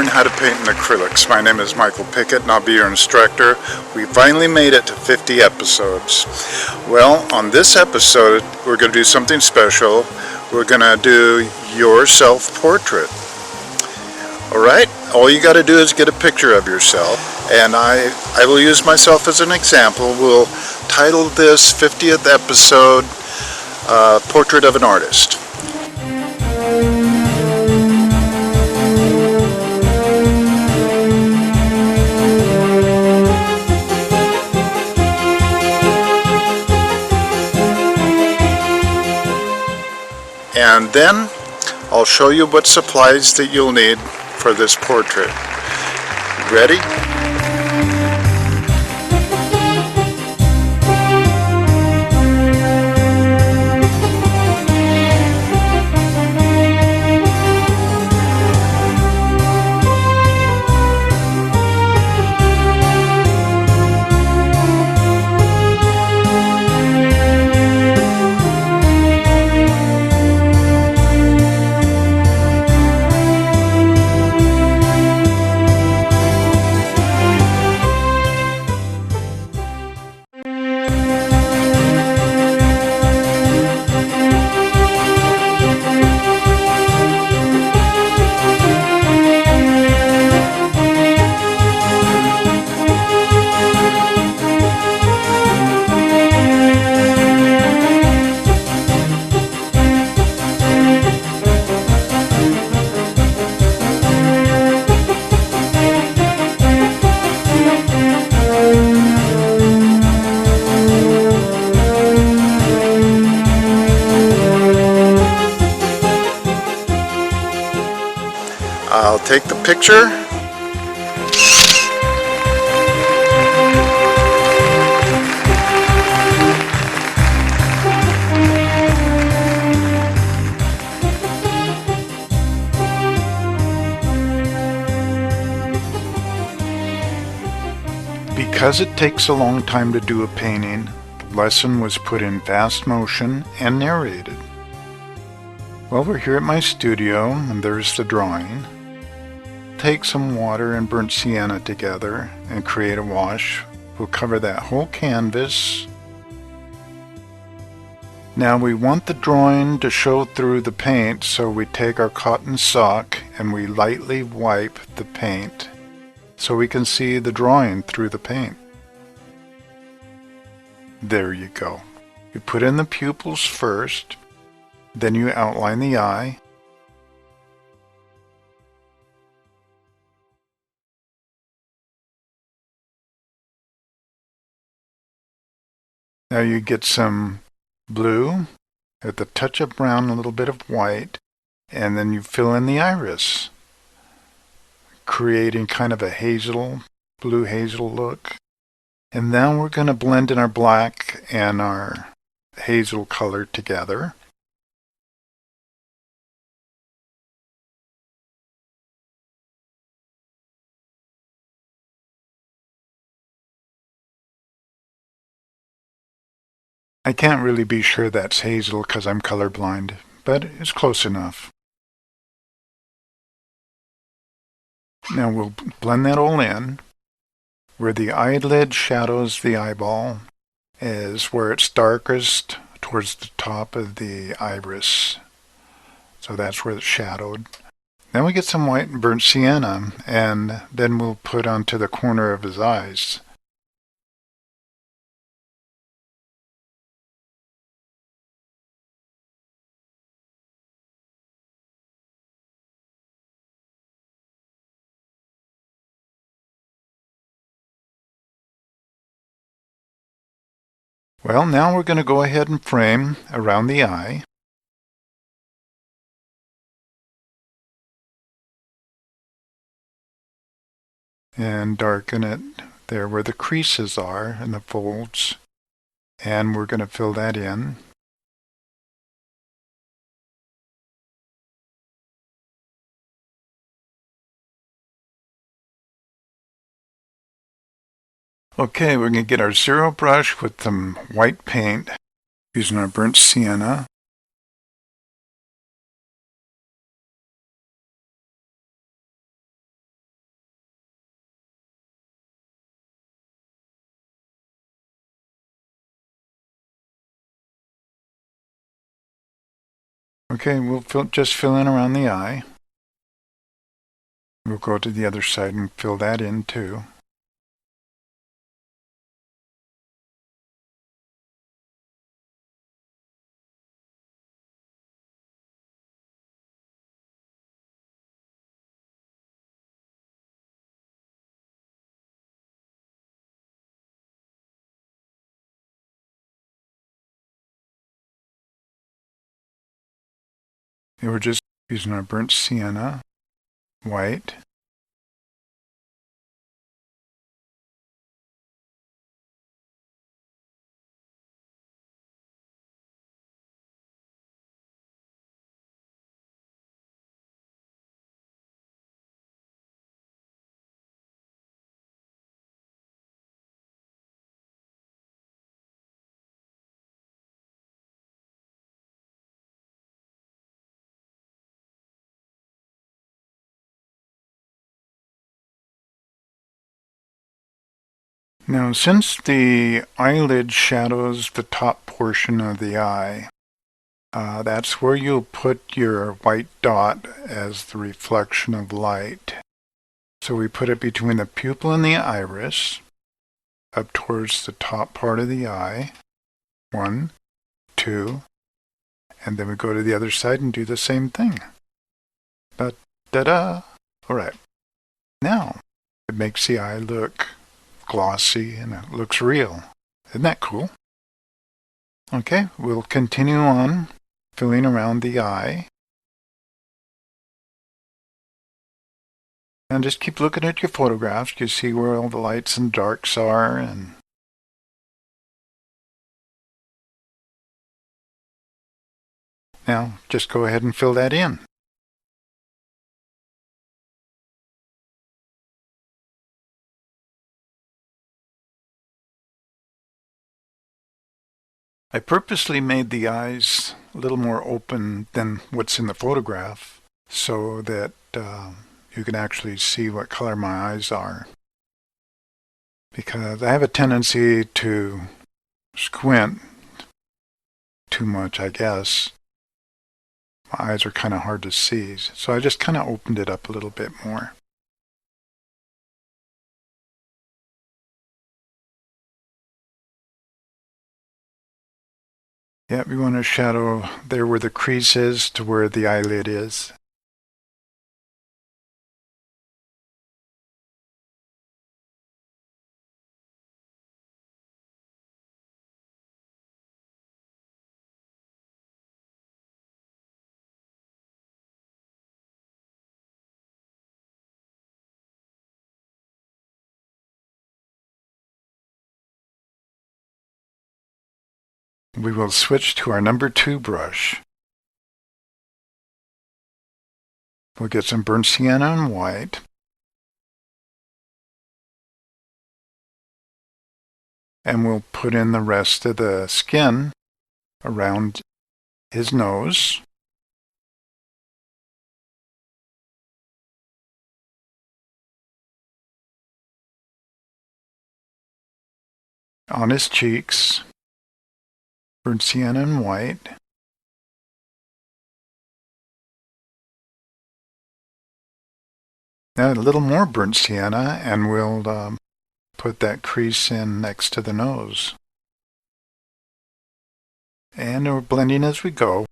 learn how to paint in acrylics. My name is Michael Pickett and I'll be your instructor. We finally made it to 50 episodes. Well, on this episode we're going to do something special. We're going to do your self-portrait. Alright, all you got to do is get a picture of yourself, and I will use myself as an example. We'll title this 50th episode Portrait of an Artist. And then I'll show you what supplies that you'll need for this portrait. Ready? I'll take the picture. Because it takes a long time to do a painting, the lesson was put in fast motion and narrated. Well, we're here at my studio, and there's the drawing. Take some water and burnt sienna together and create a wash. We'll cover that whole canvas. Now we want the drawing to show through the paint, so we take our cotton sock and we lightly wipe the paint so we can see the drawing through the paint. There you go. You put in the pupils first, then you outline the eye. Now you get some blue, at the touch of brown, a little bit of white, and then you fill in the iris, creating kind of a hazel, blue hazel look. And now we're going to blend in our black and our hazel color together. I can't really be sure that's hazel because I'm colorblind, but it's close enough. Now we'll blend that all in. Where the eyelid shadows the eyeball is where it's darkest towards the top of the iris. So that's where it's shadowed. Then we get some white and burnt sienna, and then we'll put onto the corner of his eyes. Well, now we're going to go ahead and frame around the eye. And darken it there where the creases are and the folds. And we're going to fill that in. Okay, we're going to get our zero brush with some white paint using our burnt sienna. Okay, we'll just fill in around the eye. We'll go to the other side and fill that in too. And we're just using our burnt sienna, white. Now, since the eyelid shadows the top portion of the eye, that's where you'll put your white dot as the reflection of light. So we put it between the pupil and the iris, up towards the top part of the eye. 1, 2, and then we go to the other side and do the same thing. But da-da! All right. Now, it makes the eye look glossy and it looks real. Isn't that cool? Okay, we'll continue on filling around the eye. And just keep looking at your photographs. You see where all the lights and darks are. And now just go ahead and fill that in. I purposely made the eyes a little more open than what's in the photograph so that you can actually see what color my eyes are. Because I have a tendency to squint too much, I guess. My eyes are kind of hard to see, so I just kind of opened it up a little bit more. Yeah, we want to shadow there where the crease is to where the eyelid is. We will switch to our number 2 brush. We'll get some burnt sienna and white. And we'll put in the rest of the skin around his nose. On his cheeks, burnt sienna and white. Now a little more burnt sienna and we'll put that crease in next to the nose. And we're blending as we go.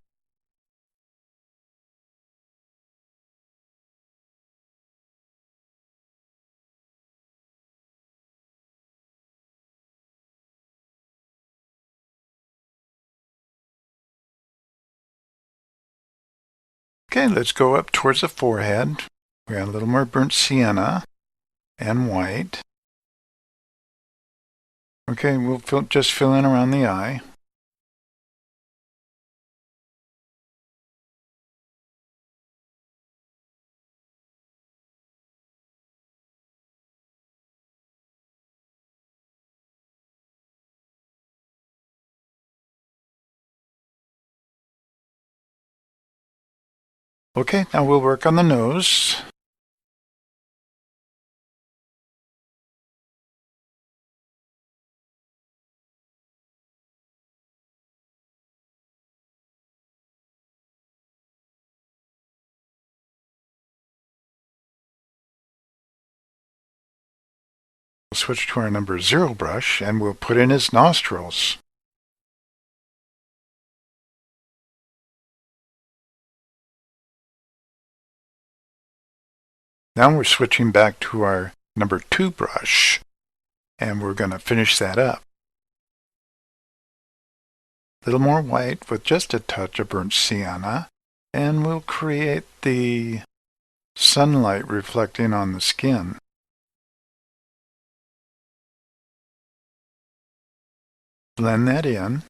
Okay, let's go up towards the forehead. We got a little more burnt sienna and white. Okay, we'll just fill in around the eye. Okay, now we'll work on the nose. We'll switch to our number 0 brush and we'll put in his nostrils. Now we're switching back to our number 2 brush and we're going to finish that up. A little more white with just a touch of burnt sienna, and we'll create the sunlight reflecting on the skin. Blend that in.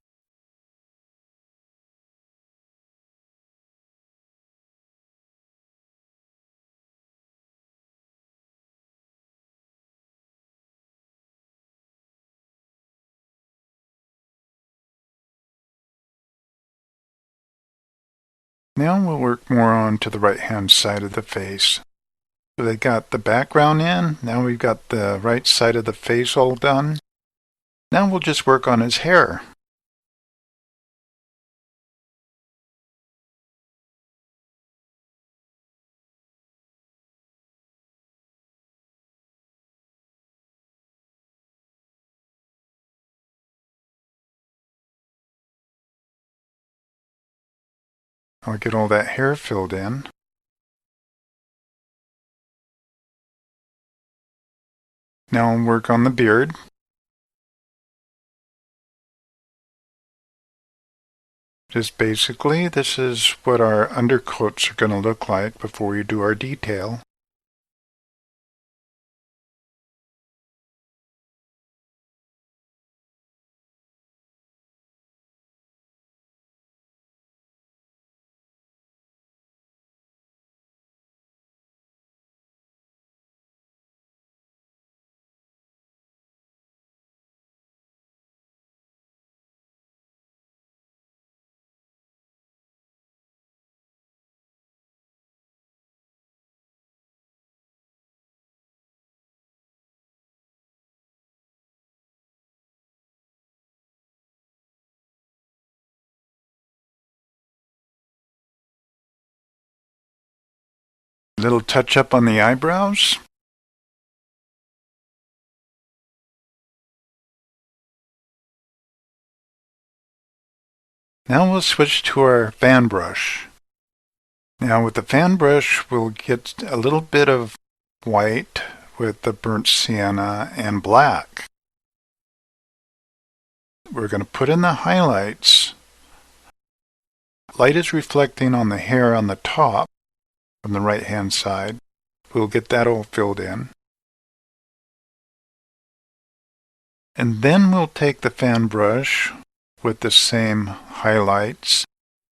Now we'll work more on to the right hand side of the face. So they got the background in, now we've got the right side of the face all done. Now we'll just work on his hair. I'll get all that hair filled in. Now I'll work on the beard. Just basically, this is what our undercoats are going to look like before we do our detail. A little touch up on the eyebrows. Now we'll switch to our fan brush. Now with the fan brush, we'll get a little bit of white with the burnt sienna and black. We're going to put in the highlights. Light is reflecting on the hair on the top from the right hand side. We'll get that all filled in. And then we'll take the fan brush with the same highlights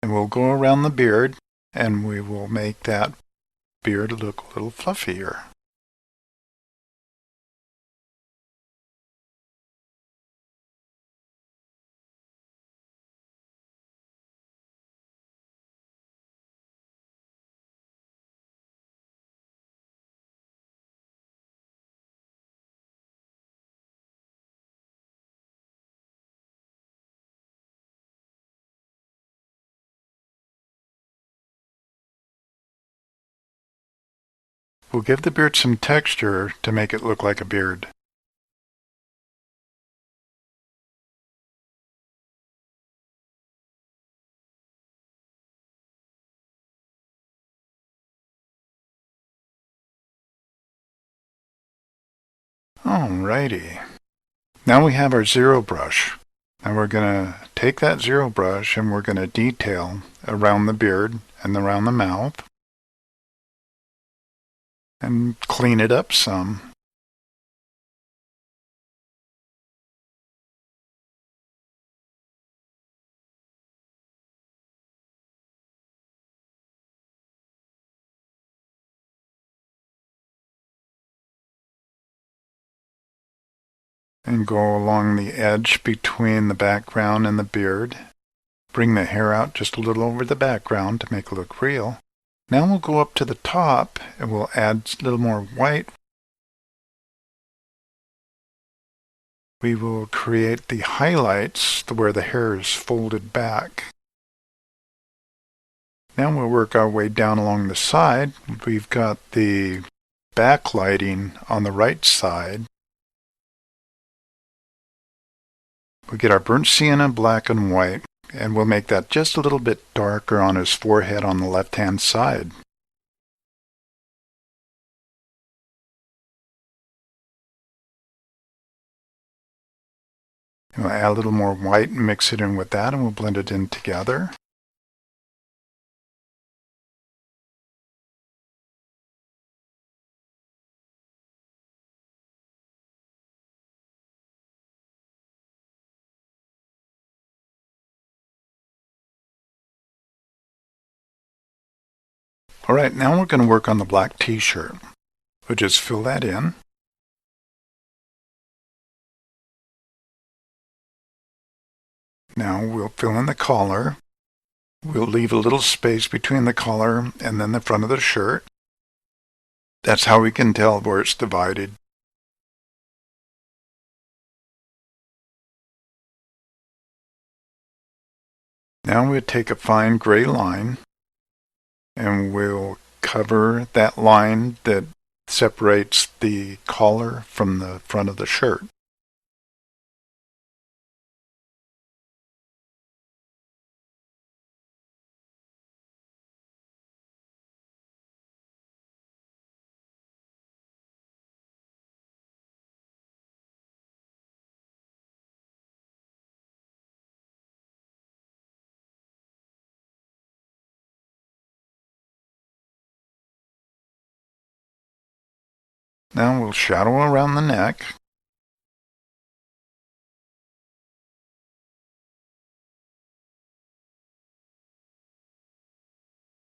and we'll go around the beard and we will make that beard look a little fluffier. We'll give the beard some texture to make it look like a beard. Alrighty. Now we have our 0 brush. Now we're going to take that 0 brush and we're going to detail around the beard and around the mouth and clean it up some. And go along the edge between the background and the beard. Bring the hair out just a little over the background to make it look real. Now we'll go up to the top and we'll add a little more white. We will create the highlights to where the hair is folded back. Now we'll work our way down along the side. We've got the backlighting on the right side. we get our burnt sienna, black and white, and we'll make that just a little bit darker on his forehead on the left-hand side. And we'll add a little more white and mix it in with that, and we'll blend it in together. Alright, now we're going to work on the black t-shirt. We'll just fill that in. Now we'll fill in the collar. We'll leave a little space between the collar and then the front of the shirt. That's how we can tell where it's divided. Now we'll take a fine gray line and we'll cover that line that separates the collar from the front of the shirt. Now we'll shadow around the neck.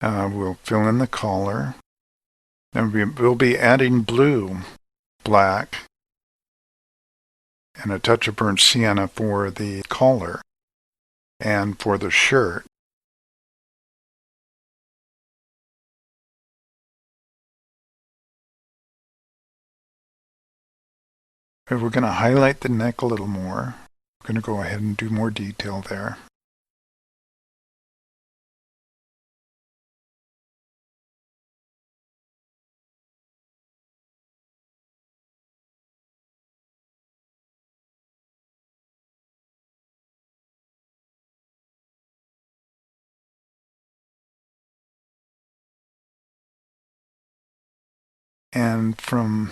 We'll fill in the collar. And we'll be adding blue, black, and a touch of burnt sienna for the collar and for the shirt. And we're going to highlight the neck a little more. We're going to go ahead and do more detail there. And from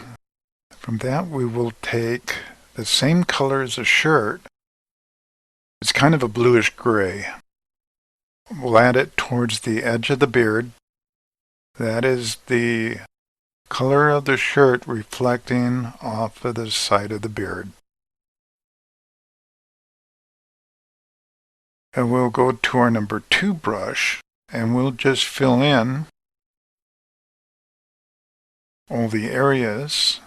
that we will take the same color as the shirt. It's kind of a bluish gray. We'll add it towards the edge of the beard. That is the color of the shirt reflecting off of the side of the beard. And we'll go to our number 2 brush and we'll just fill in all the areas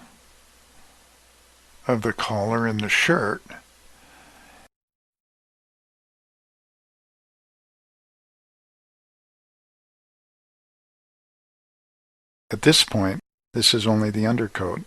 of the collar and the shirt. At this point, this is only the undercoat.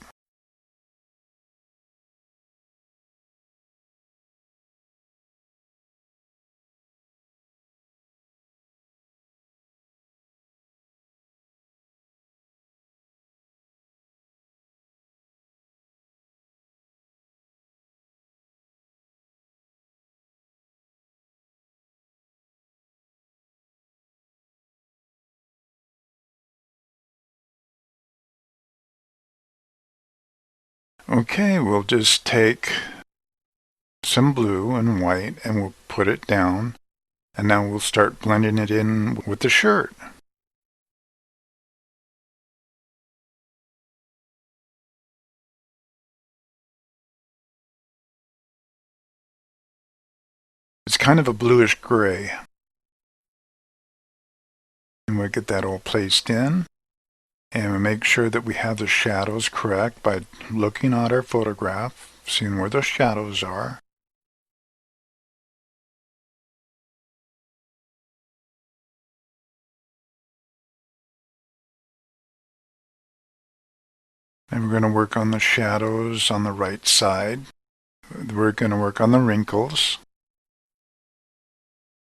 Okay, we'll just take some blue and white and we'll put it down, and now we'll start blending it in with the shirt. It's kind of a bluish gray. And we'll get that all placed in. And we'll make sure that we have the shadows correct by looking at our photograph, seeing where the shadows are. And we're going to work on the shadows on the right side. We're going to work on the wrinkles.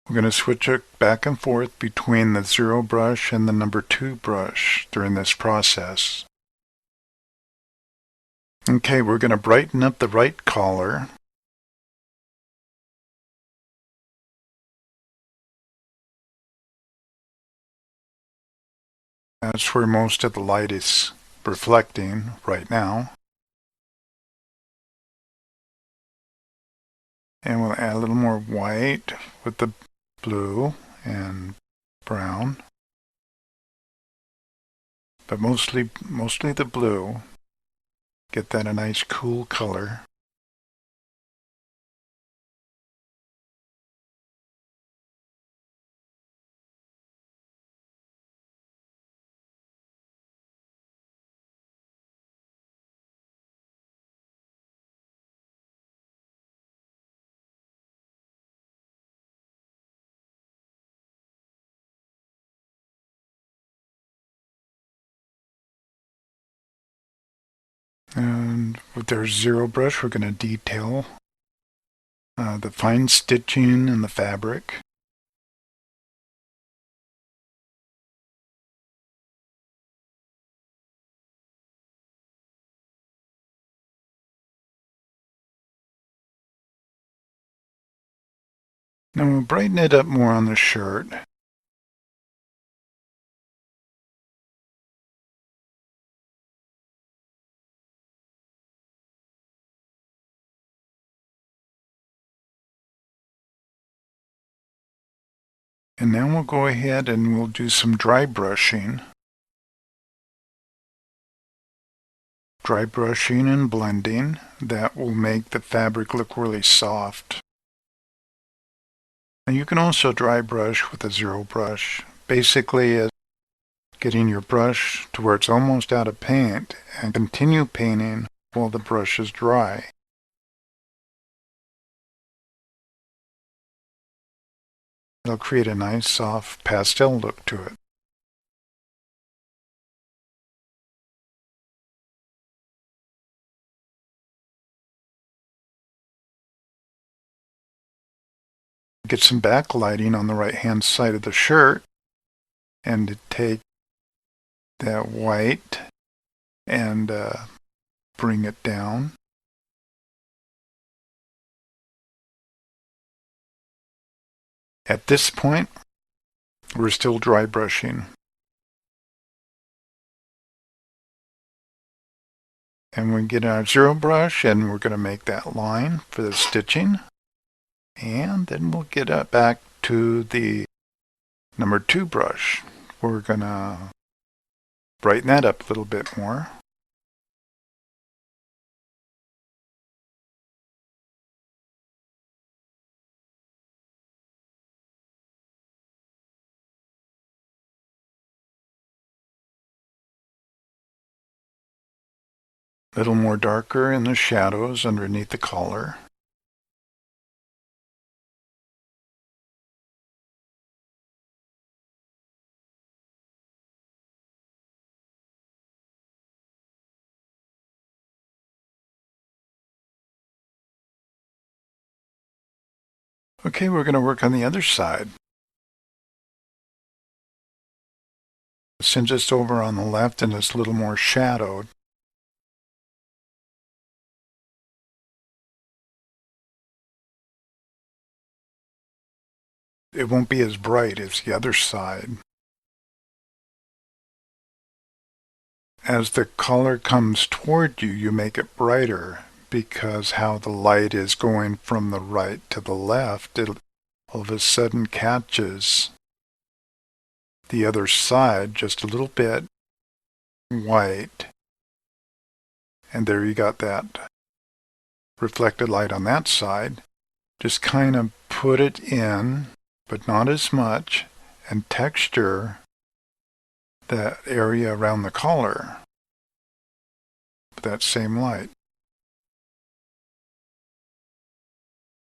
We're going to switch it back and forth between the 0 brush and the number 2 brush during this process. Okay, we're going to brighten up the right collar. That's where most of the light is reflecting right now. And we'll add a little more white with the blue and brown. But mostly the blue. Get that a nice cool color. And with our zero brush, we're going to detail the fine stitching in the fabric. Now we'll brighten it up more on the shirt. And now we'll go ahead and we'll do some dry brushing. Dry brushing and blending. That will make the fabric look really soft. And you can also dry brush with a zero brush. Basically, it's getting your brush to where it's almost out of paint and continue painting while the brush is dry. It'll create a nice soft pastel look to it. Get some backlighting on the right hand side of the shirt and to take that white and bring it down. At this point, we're still dry brushing. And we get our zero brush and we're going to make that line for the stitching. And then we'll get back to the number 2 brush. We're going to brighten that up a little bit more. A little more darker in the shadows underneath the collar. Okay, we're going to work on the other side. Since it's over on the left and it's a little more shadowed, it won't be as bright as the other side. As the color comes toward you, you make it brighter because how the light is going from the right to the left, it all of a sudden catches the other side just a little bit white. And there you got that reflected light on that side. Just kind of put it in, but not as much, and texture that area around the collar with that same light.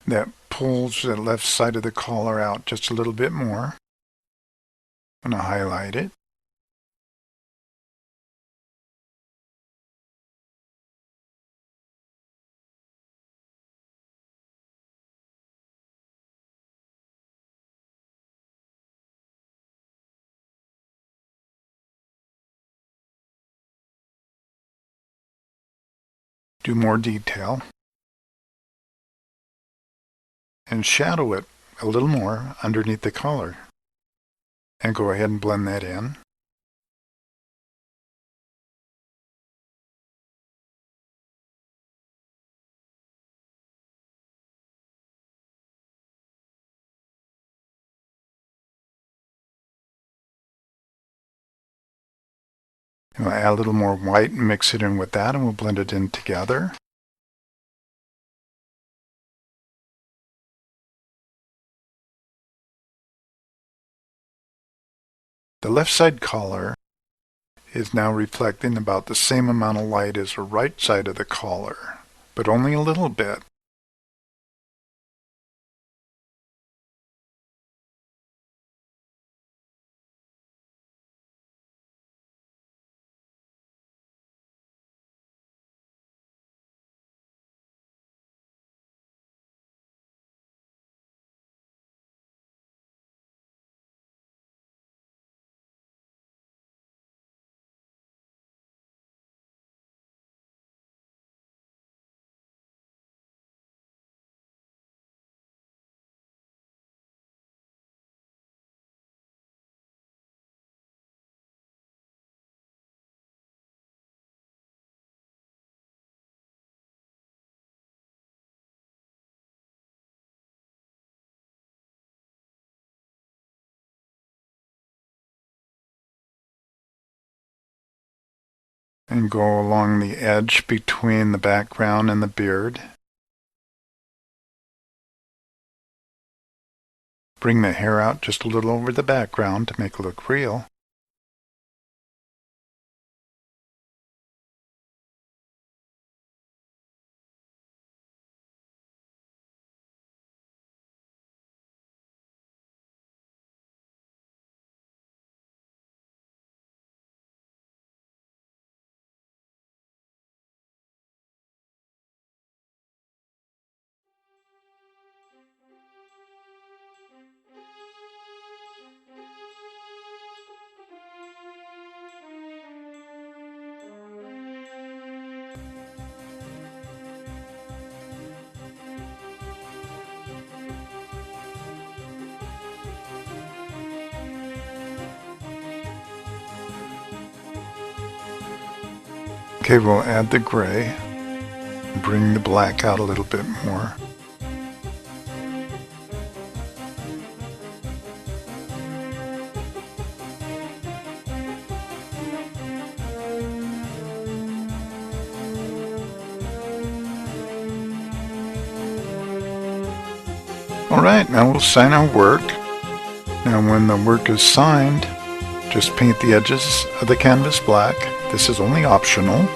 That pulls the left side of the collar out just a little bit more. I'm going to highlight it. Do more detail. And shadow it a little more underneath the collar. And go ahead and blend that in. We'll add a little more white and mix it in with that, and we'll blend it in together. The left side collar is now reflecting about the same amount of light as the right side of the collar, but only a little bit. And go along the edge between the background and the beard. Bring the hair out just a little over the background to make it look real. Okay, we'll add the gray, bring the black out a little bit more. Alright, now we'll sign our work. Now when the work is signed, just paint the edges of the canvas black. This is only optional.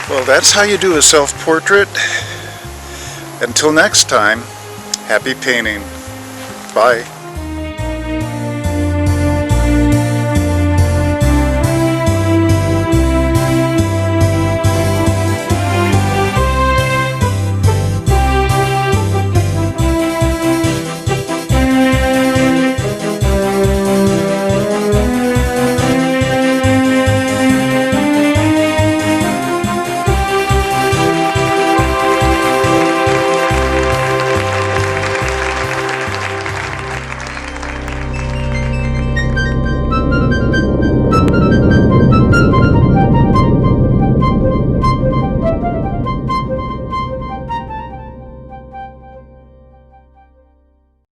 Well, that's how you do a self-portrait. Until next time, happy painting. Bye.